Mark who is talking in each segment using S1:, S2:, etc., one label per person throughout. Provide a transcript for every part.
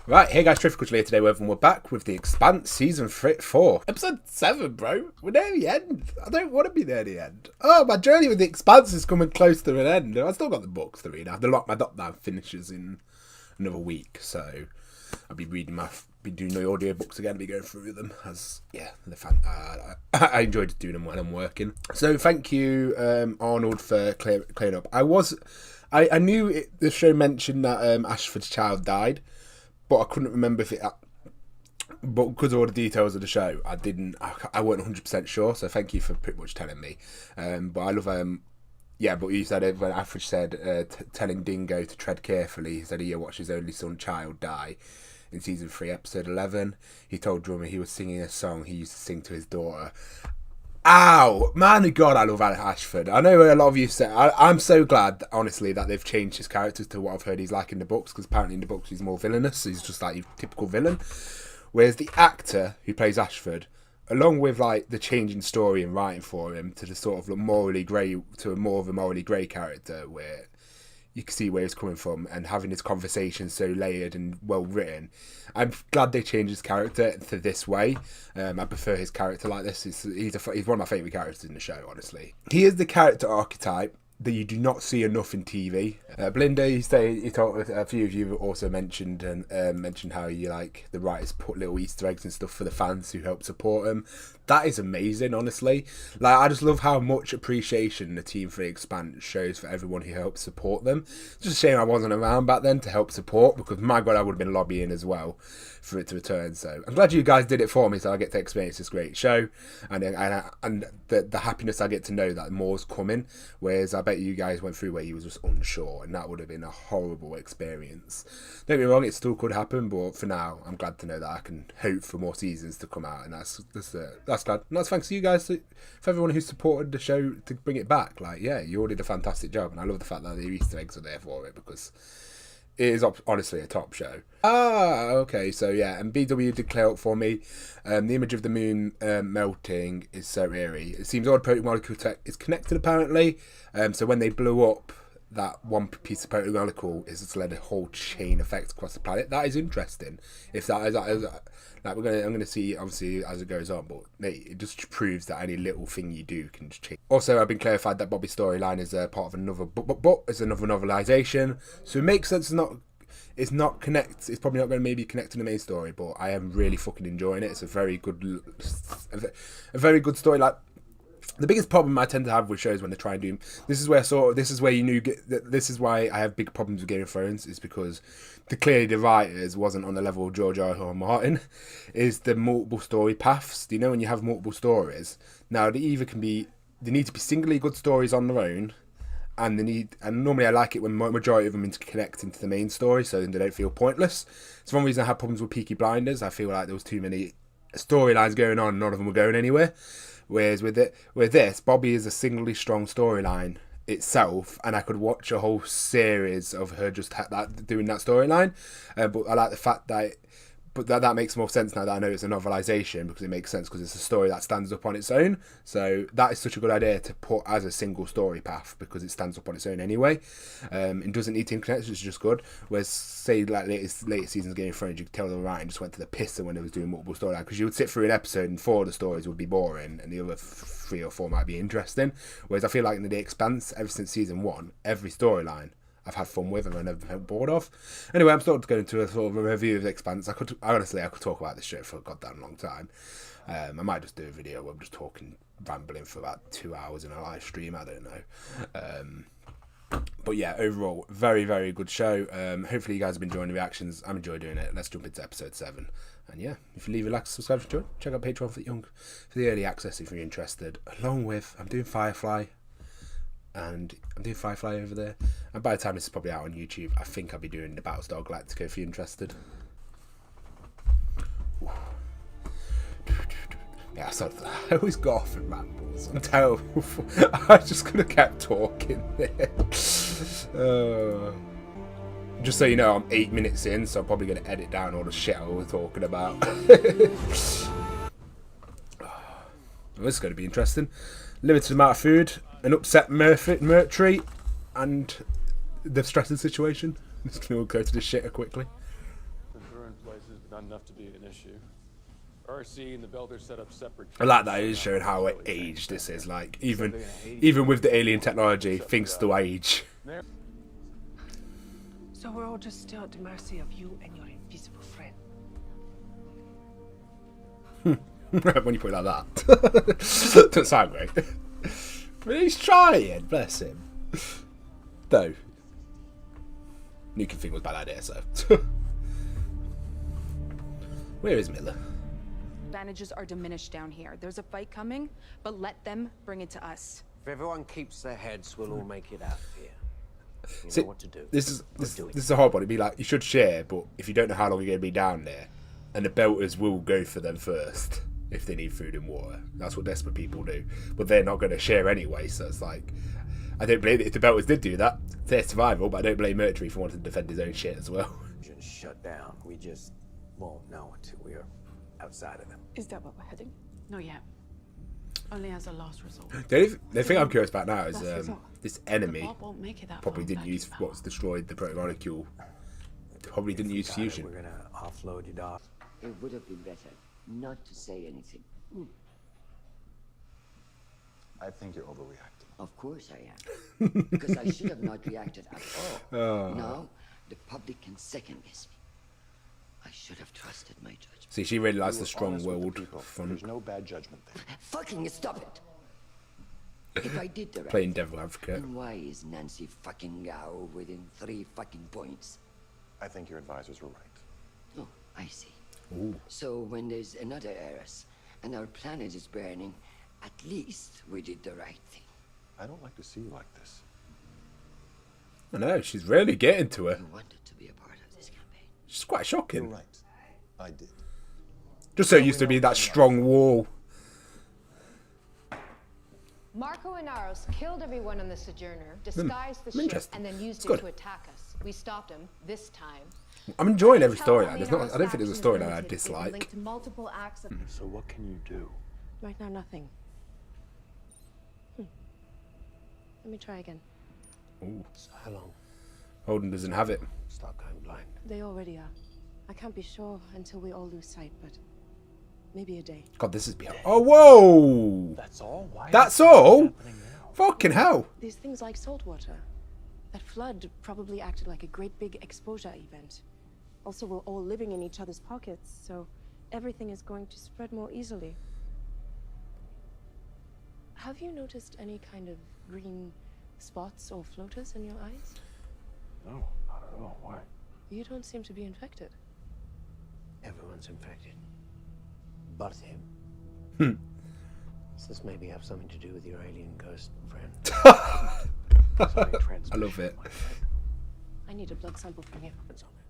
S1: Right, hey guys, Terrific here today, and we're back with the Expanse Season 4. Episode 7, bro. We're near the end. I don't want to be near the end. Oh, my journey with the Expanse is coming close to an end. I've still got the books to read. I have to lock my lockdown finishes in another week, so I'll be doing the audio books again, be going through them, as, yeah, they're fun. I enjoyed doing them when I'm working. So thank you, Arnold, for clearing up. I knew the show mentioned that Ashford's child died, but I couldn't remember if it. But because of all the details of the show, I weren't 100% sure. So thank you for pretty much telling me. But I love. Yeah, but you said it when Alfred said telling Dingo to tread carefully. He said he watched his only son child die in season 3, episode 11. He told Drummer he was singing a song he used to sing to his daughter. Ow! Man of God, I love Ashford. I know a lot of you say... I'm so glad, honestly, that they've changed his characters to what I've heard he's like in the books, because apparently in the books he's more villainous. He's just like your typical villain. Whereas the actor who plays Ashford, along with like the change in story and writing for him to the sort of morally grey, to a more of a morally grey character, where you can see where he's coming from, and having his conversation so layered and well written. I'm glad they changed his character to this way. I prefer his character like this. He's one of my favourite characters in the show, honestly. He is the character archetype that you do not see enough in TV. Belinda, he told a few of you also mentioned how you like the writers put little Easter eggs and stuff for the fans who help support them. That is amazing, honestly. Like, I just love how much appreciation the team for the Expanse shows for everyone who helps support them. It's just a shame I wasn't around back then to help support, because my God, I would have been lobbying as well for it to return. So I'm glad you guys did it for me, so I get to experience this great show, and the happiness I get to know that more's coming. Whereas I bet you guys went through where you was just unsure, and that would have been a horrible experience. Don't get me wrong, it still could happen, but for now, I'm glad to know that I can hope for more seasons to come out, and that's glad. And that's thanks to you guys, for everyone who supported the show to bring it back. Like, yeah, you all did a fantastic job, and I love the fact that the Easter eggs are there for it, because it is honestly a top show. Okay, so yeah, and BW did clear up for me. The image of the moon melting is so eerie. It seems odd protein molecule tech is connected apparently. So when they blew up that one piece of protein molecule, it's just led a whole chain effect across the planet. That is interesting. If that is like I'm gonna see obviously as it goes on, but it just proves that any little thing you do can just change. Also, I've been clarified that Bobby's storyline is part of another book. It's another novelization, so it makes sense. It's not connect. It's probably not going to maybe connect to the main story, but I am really fucking enjoying it. It's a very good story. Like, the biggest problem I tend to have with shows when they try and do this is where this is why I have big problems with Game of Thrones, is because clearly the writers wasn't on the level of George R. Martin. Is the multiple story paths. Do you know when you have multiple stories? Now they need to be singly good stories on their own. And normally I like it when majority of them interconnect into the main story, so they don't feel pointless. It's one reason I had problems with Peaky Blinders. I feel like there was too many storylines going on, none of them were going anywhere. Whereas with this, Bobby is a singly strong storyline itself, and I could watch a whole series of her just doing that storyline. But I like the fact that. But that makes more sense now that I know it's a novelization, because it makes sense because it's a story that stands up on its own. So that is such a good idea to put as a single story path, because it stands up on its own anyway. It doesn't need to interconnect, which is just good. Whereas, say, like latest seasons of Game of Thrones, you could tell the writing just went to the pisser when they was doing multiple storylines, because you would sit through an episode and 4 of the stories would be boring and the other 3 or 4 might be interesting. Whereas I feel like in The Expanse, ever since season 1, every storyline I've had fun with and I've never been bored of. Anyway, I'm starting to go into a sort of a review of The Expanse. I could talk about this show for a goddamn long time. I might just do a video where I'm just rambling for about 2 hours in a live stream. I don't know. But yeah, overall, very, very good show. Hopefully you guys have been enjoying the reactions. I'm enjoying doing it. Let's jump into episode 7. And yeah, if you leave a like, subscribe, check out Patreon for the early access if you're interested. Along with, I'm doing Firefly. And I'm doing Firefly over there. And by the time this is probably out on YouTube, I think I'll be doing the Battlestar Galactica if you're interested. Yeah, so I always go off and rambles. I'm terrible. I just could have kept talking there. Just so you know, I'm 8 minutes in, so I'm probably going to edit down all the shit I was talking about. Well, this is going to be interesting. Limited amount of food, an upset Murtry, and the stressing situation. Just going to go to the shitter quickly.
S2: in places, but not enough to be an issue. RC and the Belt are set up separate.
S1: I like that it is showing how aged this is. Like even with the alien technology, things still age.
S3: So we're all just still at the mercy of you and your invisible friend.
S1: When you put it like that, doesn't sound great. But he's trying, bless him. Though, nuking thing was a bad idea, so. Where is Miller?
S4: Advantages are diminished down here. There's a fight coming, but let them bring it to us.
S5: If everyone keeps their heads, we'll all make it out of here. You
S1: See,
S5: know what to do.
S1: This is a hard one. It'd be like, you should share, but if you don't know how long you're going to be down there, and the Belters will go for them first if they need food and water. That's what desperate people do. But they're not going to share anyway, so it's like, I don't blame it if the Belters did do that. It's their survival, but I don't blame Mercury for wanting to defend his own shit as well.
S5: Shut down. We just won't know until we're outside of them.
S3: Is that what we're heading?
S4: No, yeah. Only as a last resort.
S1: The thing I'm curious about now is this enemy
S4: Won't make it that
S1: probably
S4: far
S1: didn't
S4: without
S1: use
S4: you,
S1: what's destroyed the protomolecule. Probably didn't use fusion.
S5: We're gonna offload you, Doc.
S6: It would have been better not to say anything.
S7: I think you're overreacting.
S6: Of course I am. Because I should have not reacted at all. Now, the public can second guess me. I should have trusted my judgment.
S1: See, she really likes
S7: You
S1: the
S7: were
S1: strong
S7: honest with the
S1: willed
S7: people.
S1: front,
S7: There's no bad judgment there.
S6: Fucking stop it! If I did the right
S1: playing
S6: thing,
S1: devil advocate.
S6: then why is Nancy fucking Gao within 3 fucking points?
S7: I think your advisors were right.
S6: Oh, I see.
S1: Ooh.
S6: So when there's another heiress and our planet is burning, at least we did the right thing.
S7: I don't like to see you like this.
S1: I know, she's really getting to her.
S6: You wanted to be a part of this campaign.
S1: She's quite
S7: You're
S1: shocking.
S7: right. I did.
S1: Just so used to be that strong wall.
S8: Marco and Aros killed everyone on the Sojourner, disguised the ship,
S1: interesting.
S8: and then used
S1: It's
S8: it
S1: good.
S8: to attack us. We stopped him this time.
S1: I'm enjoying every
S8: Tell
S1: storyline.
S8: how
S1: There's
S8: the
S1: not. I don't think there's a
S8: Aros
S1: storyline I
S8: faction is
S1: dislike.
S8: linked to multiple acts of
S2: So what can you do?
S3: Right now, nothing. Let me try again.
S1: Ooh.
S5: So how long?
S1: Holden doesn't have it.
S5: Stop going blind.
S3: They already are. I can't be sure until we all lose sight, but maybe a day.
S1: God, this is beyond. Oh, whoa!
S2: That's all? Why
S1: That's
S2: is this
S1: all?
S2: happening now?
S3: Fucking
S1: hell!
S3: These things like salt water. That flood probably acted like a great big exposure event. Also, we're all living in each other's pockets, so everything is going to spread more easily. Have you noticed any kind of green spots or floaters in your eyes?
S2: No, not at all. Why?
S3: You don't seem to be infected.
S5: Everyone's infected. But him. Does this maybe have something to do with your alien ghost friend?
S1: I love it.
S3: I need a blood sample from you.
S5: It's on it.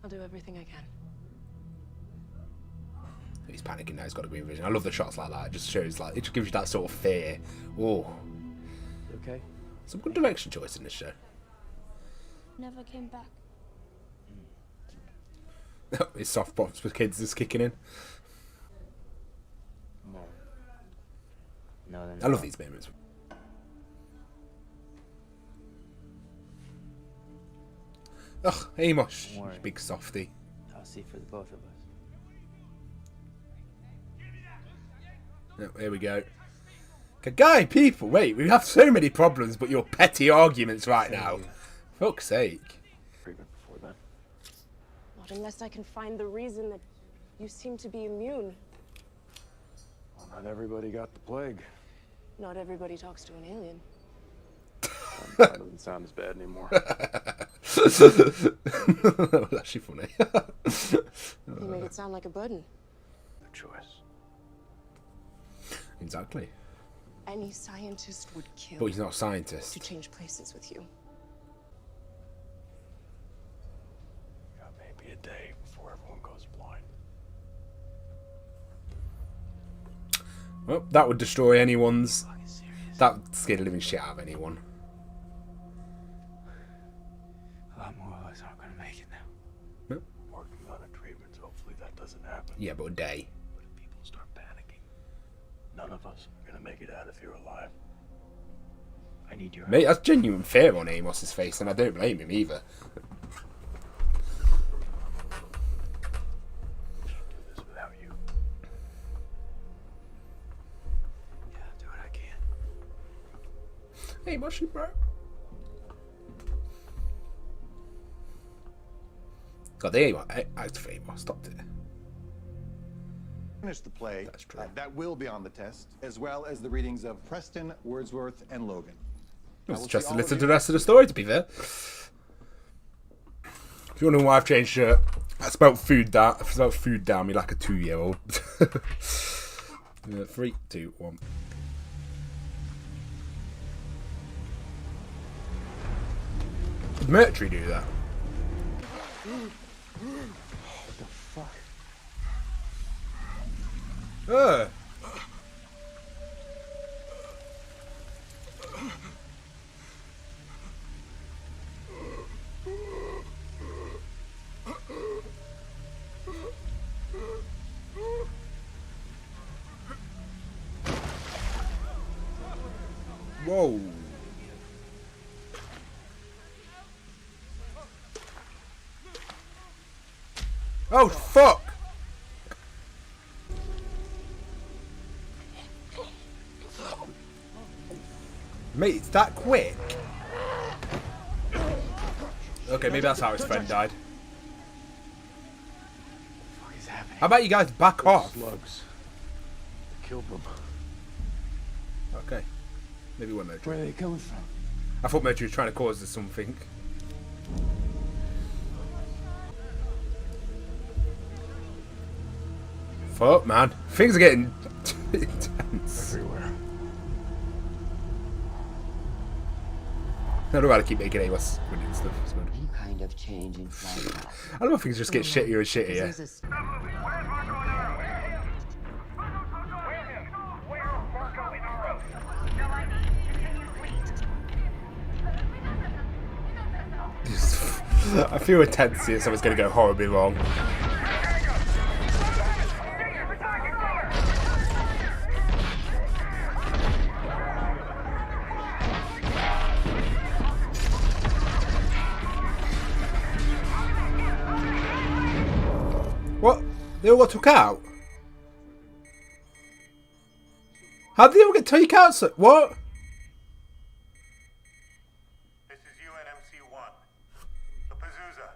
S3: I'll do everything I can.
S1: He's panicking now. He's got a green vision. I love the shots like that. It just shows like it just gives you that sort of fear. Oh,
S5: Okay.
S1: some good direction choice in this show.
S8: never came back.
S1: His soft box for kids is kicking in.
S9: No. No,
S1: I love these moments. Ugh, Amos,
S9: Don't worry.
S1: big softy.
S9: I'll see for the both of us.
S1: Oh, here we go. Okay, guy, people, wait, we have so many problems, but your petty arguments right now. Fuck's sake.
S2: Treatment before then.
S3: Not unless I can find the reason that you seem to be immune.
S2: Well, not everybody got the plague.
S3: Not everybody talks to an alien.
S2: That doesn't sound as bad anymore.
S1: That was actually funny.
S3: You made it sound like a burden.
S2: The choice.
S1: Exactly.
S3: Any scientist would
S1: But
S3: kill
S1: he's not a scientist.
S3: to change places with you.
S2: Got maybe a day before everyone goes blind.
S1: Well, that would destroy anyone's... That would scare the living shit out of anyone.
S9: A lot more of us aren't gonna make it now.
S2: Working on a treatment, so hopefully that doesn't happen.
S1: Yeah, but a day.
S2: But if people start panicking, none of us are gonna make it out if you're alive.
S9: I need your
S1: Mate, that's genuine fear on Amos's face, and I don't blame him either. Hey, mushy, bro. God, there you are. Activate. I stopped it.
S10: Finish the play.
S1: That's true.
S10: That will be on the test, as well as the readings of Preston, Wordsworth, and Logan.
S1: I was just to listen to the rest of the story, to be fair. If you wonder why I've changed shirt, I spelled food down me like a 2-year-old. 3, 2, 1. Did Mercury do that?
S2: What the fuck?
S1: Whoa. Oh, fuck! Mate, it's that quick? Okay, maybe that's how his friend died.
S2: What is happening?
S1: How about you guys back off?
S2: Slugs. Killed them.
S1: Okay. Maybe one Mercury.
S2: Where are they coming from?
S1: I thought Mercury was trying to cause us something. Fuck, man. Things are getting intense.
S2: Everywhere.
S1: I don't know how to keep making it less squiddy and stuff. It's good.
S6: Any kind of change in flight path.
S1: I don't know if things just get shittier and shittier.
S6: This is
S1: I feel intense that something's going to go horribly wrong. What? They all got took out? How did they all get taken out? So what?
S10: This is UNMC-1. The Pazuzu.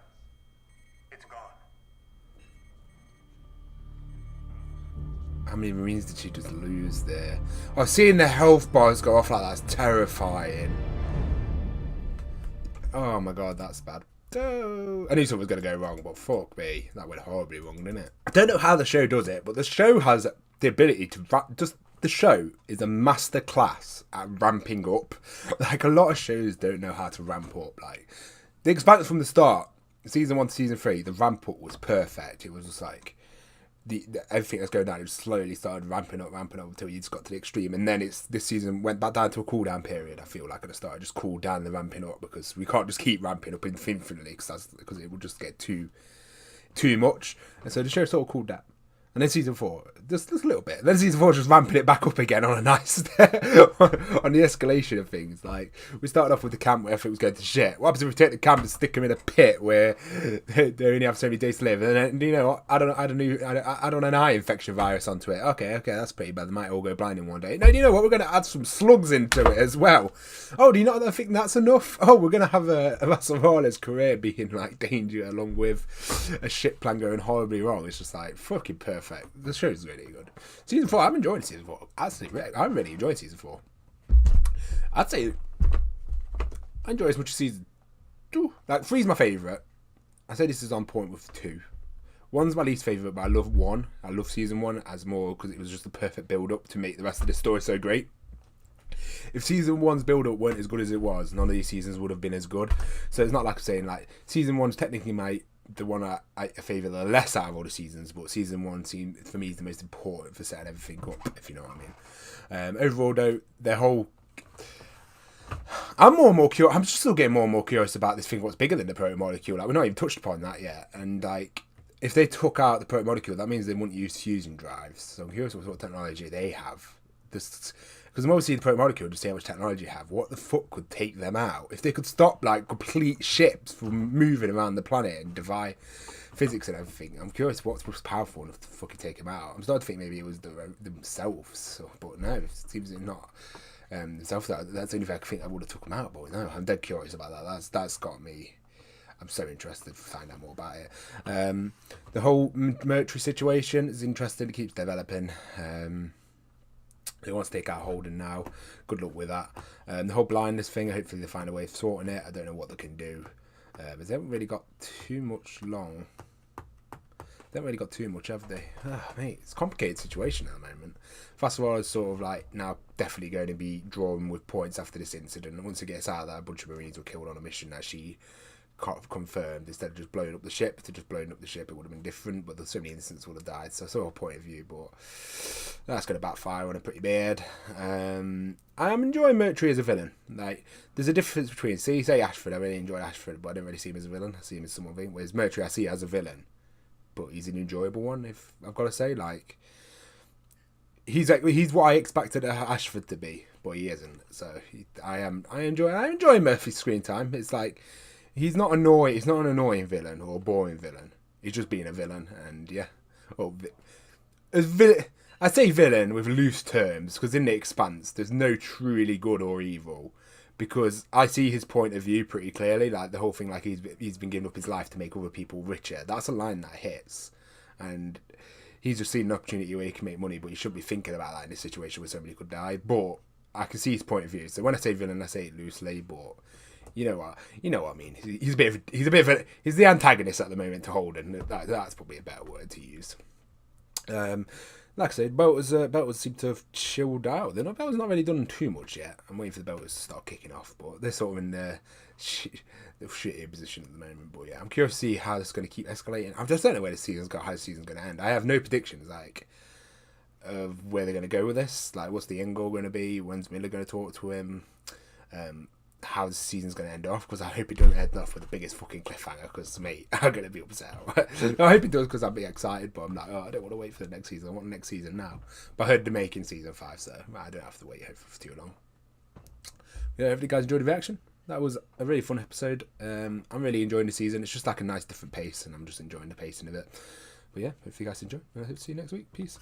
S10: It's gone.
S1: How many Marines did she just lose there? Oh, seeing the health bars go off like that's terrifying. Oh my god, that's bad. Oh. I knew something was going to go wrong, but fuck me. That went horribly wrong, didn't it? I don't know how the show does it, but the show has the ability to... The show is a master class at ramping up. Like, a lot of shows don't know how to ramp up. Like, The Expanse from the start, season 1 to season 3, the ramp up was perfect. It was just like... everything that's going down, it just slowly started ramping up until you just got to the extreme, and then this season went back down to a cool down period. I feel like at the start, just cool down the ramping up, because we can't just keep ramping up infinitely because it will just get too much, and so the show sort of cooled down. And then season 4, just a little bit. Then season 4 just ramping it back up again on a nice on the escalation of things. Like, we started off with the camp where everything was going to shit. What happens if we take the camp and stick them in a pit where they only have so many days to live? And then, you know, add on an eye infection virus onto it. Okay, that's pretty bad. They might all go blind in one day. No, you know what? We're going to add some slugs into it as well. Oh, do you not think that's enough? Oh, we're going to have a Vassarala's career be in like danger along with a shit plan going horribly wrong. It's just like fucking perfect. The show's really good. Season 4, I'm enjoying season 4. Actually, I'm really enjoying season 4. I'd say I enjoy it as much as season 2. Like, 3's my favourite. I say this is on point with 2. 1's my least favourite, but I love 1. I love season 1 as more because it was just the perfect build-up to make the rest of the story so great. If season 1's build-up weren't as good as it was, none of these seasons would have been as good. So it's not like I'm saying, like, season 1's technically the one I favour the less out of all the seasons, but season 1 for me is the most important for setting everything up, if you know what I mean. Overall, though, their whole... I'm more and more curious. I'm just still getting more and more curious about this thing, what's bigger than the proto molecule. Like, we're not even touched upon that yet. And, like, if they took out the proto molecule, that means they wouldn't use fusion drives. So I'm curious what technology they have. Because mostly the proto molecule, just see how much technology you have. What the fuck could take them out? If they could stop, like, complete ships from moving around the planet and defy physics and everything, I'm curious what's most powerful enough to fucking take them out. I'm starting to think maybe it was themselves, but no, it seems not. Himself. That's the only thing I think I would have took him out, but no, I'm dead curious about that. That's got me. I'm so interested to find out more about it. The whole military situation is interesting. It keeps developing. He wants to take out Holden now. Good luck with that. The whole blindness thing, hopefully they find a way of sorting it. I don't know what they can do. But they haven't really got too much long. They haven't really got too much, have they? Oh, mate, it's a complicated situation at the moment. First of all, it's sort of like now definitely going to be drawing with points after this incident. And once it gets out there, a bunch of Marines were killed on a mission as she confirmed. Instead of just blowing up the ship, it would have been different, but there's so many incidents would have died. So it's all a point of view, but that's going to backfire on a pretty bad. I am enjoying Murtry as a villain. Like, there's a difference between, say Ashford, I really enjoyed Ashford, but I don't really see him as a villain. I see him as someone, whereas Murtry I see as a villain, but he's an enjoyable one, if I've got to say. Like, he's what I expected Ashford to be, but he isn't. So I enjoy Murphy's screen time. It's like, he's not annoying. He's not an annoying villain or a boring villain. He's just being a villain, and yeah. I say villain with loose terms, because in the Expanse, there's no truly good or evil, because I see his point of view pretty clearly. Like, the whole thing, like, he's been giving up his life to make other people richer. That's a line that hits, and he's just seen an opportunity where he can make money, but he should be thinking about that in a situation where somebody could die. But I can see his point of view. So when I say villain, I say it loosely, but you know what I mean. He's the antagonist at the moment to Holden. That's probably a better word to use. Like I said, Belters seem to have chilled out. Belters not really done too much yet. I'm waiting for the Belters to start kicking off, but they're sort of in the shitty position at the moment. But yeah, I'm curious to see how this is going to keep escalating. I just don't know how the season's going to end. I have no predictions, like, of where they're going to go with this. Like, what's the end goal going to be? When's Miller going to talk to him? How the season's going to end off, because I hope it doesn't end off with the biggest fucking cliffhanger, because, mate, I'm going to be upset. I hope it does, because I'll be excited, but I'm like, I don't want to wait for the next season. I want the next season now. But I heard they're making season 5, so I don't have to wait for too long. Yeah, hopefully you guys enjoyed the reaction. That was a really fun episode. I'm really enjoying the season. It's just like a nice different pace, and I'm just enjoying the pacing of it. But yeah, hope you guys enjoy, and I hope to see you next week. Peace.